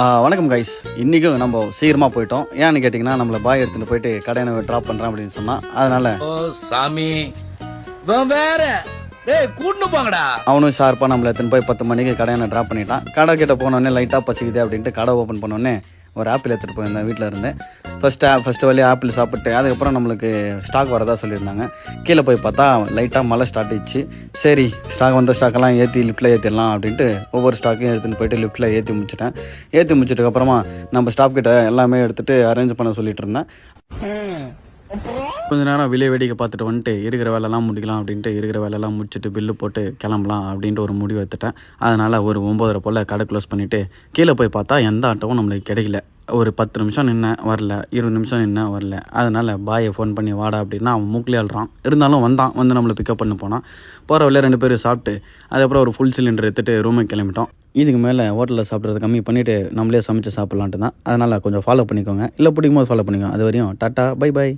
வணக்கம் கைஸ். இன்றைக்கும் நம்ம சீக்கிரமாக போயிட்டோம். ஏன்னு கேட்டிங்கன்னா நம்மளை பாய் எடுத்துகிட்டு போயிட்டு கடையை ட்ராப் பண்ணுறேன் அப்படின்னு சொன்னான். அதனால் சாமி வேற கூட்டு போங்கடா. அவனும் ஷார்ப்பாக நம்மளை எடுத்துன்னு போய் 10 மணிக்கு கடையை ட்ராப் பண்ணிட்டான். கடை கிட்ட போனோடனே லைட்டாக பசிக்குது அப்படின்ட்டு கடை ஓப்பன் பண்ணோடனே ஒரு ஆப்பிள் எடுத்துகிட்டு போயிருந்தேன் வீட்டில் இருந்தேன். ஃபஸ்ட்டு வழியாக ஆப்பிள் சாப்பிட்டு அதுக்கப்புறம் நம்மளுக்கு ஸ்டாக் வரதா சொல்லியிருந்தாங்க. கீழே போய் பார்த்தா லைட்டாக மழை ஸ்டார்ட் ஆயிடுச்சு. சரி ஸ்டாக் வந்த ஸ்டாக்கெல்லாம் ஏற்றி லிஃப்ட்டில் ஏற்றிடலாம் அப்படின்ட்டு ஒவ்வொரு ஸ்டாக்கையும் எடுத்துகிட்டு போயிட்டு லிஃப்ட்டில் ஏற்றி முடிச்சிட்டேன். ஏற்றி முடிச்சதுக்கப்புறமா நம்ம ஸ்டாப் கிட்ட எல்லாமே எடுத்துகிட்டு அரேஞ்ச் பண்ண சொல்லிட்டு இருந்தேன். கொஞ்ச நேரம் வெளியே வேடிக்கை பார்த்துட்டு வந்துட்டு இருக்கிற வேலைலாம் முடிக்கலாம் அப்படின்ட்டு இருக்கிற வேலையெல்லாம் முடிச்சுட்டு பில்லு போட்டு கிளம்பலாம் அப்படின்ட்டு ஒரு முடிவு எடுத்துட்டேன். அதனால் ஒரு 9:30 போல் கடை க்ளோஸ் பண்ணிவிட்டு கீழே போய் பார்த்தா எந்த ஆட்டோவும் நம்மளுக்கு கிடைக்கல. ஒரு 10 நிமிஷம் நின்று வரல, 20 நிமிஷம் நின்று வரல. அதனால் பாயை ஃபோன் பண்ணி வாடா அப்படின்னா அவன் மூக்கிலே அழுறான். இருந்தாலும் வந்து நம்மளை பிக்கப் பண்ணி போனான். போகிற வழியாக 2 பேரும் சாப்பிட்டு அதுக்கப்புறம் ஒரு ஃபுல் சிலிண்டர் எடுத்துகிட்டு ரூமுக்கு கிளம்பிட்டோம். இதுக்கு மேலே ஹோட்டலில் சாப்பிட்றது கம்மி பண்ணிவிட்டு நம்மளே சமைச்சு சாப்பிட்லான்ட்டு தான். அதனால் கொஞ்சம் ஃபாலோ பண்ணிக்கோங்க. இல்லை பிடிக்கும் போது ஃபாலோ பண்ணிக்கோங்க. அது வரையும் டாட்டா பை பாய்.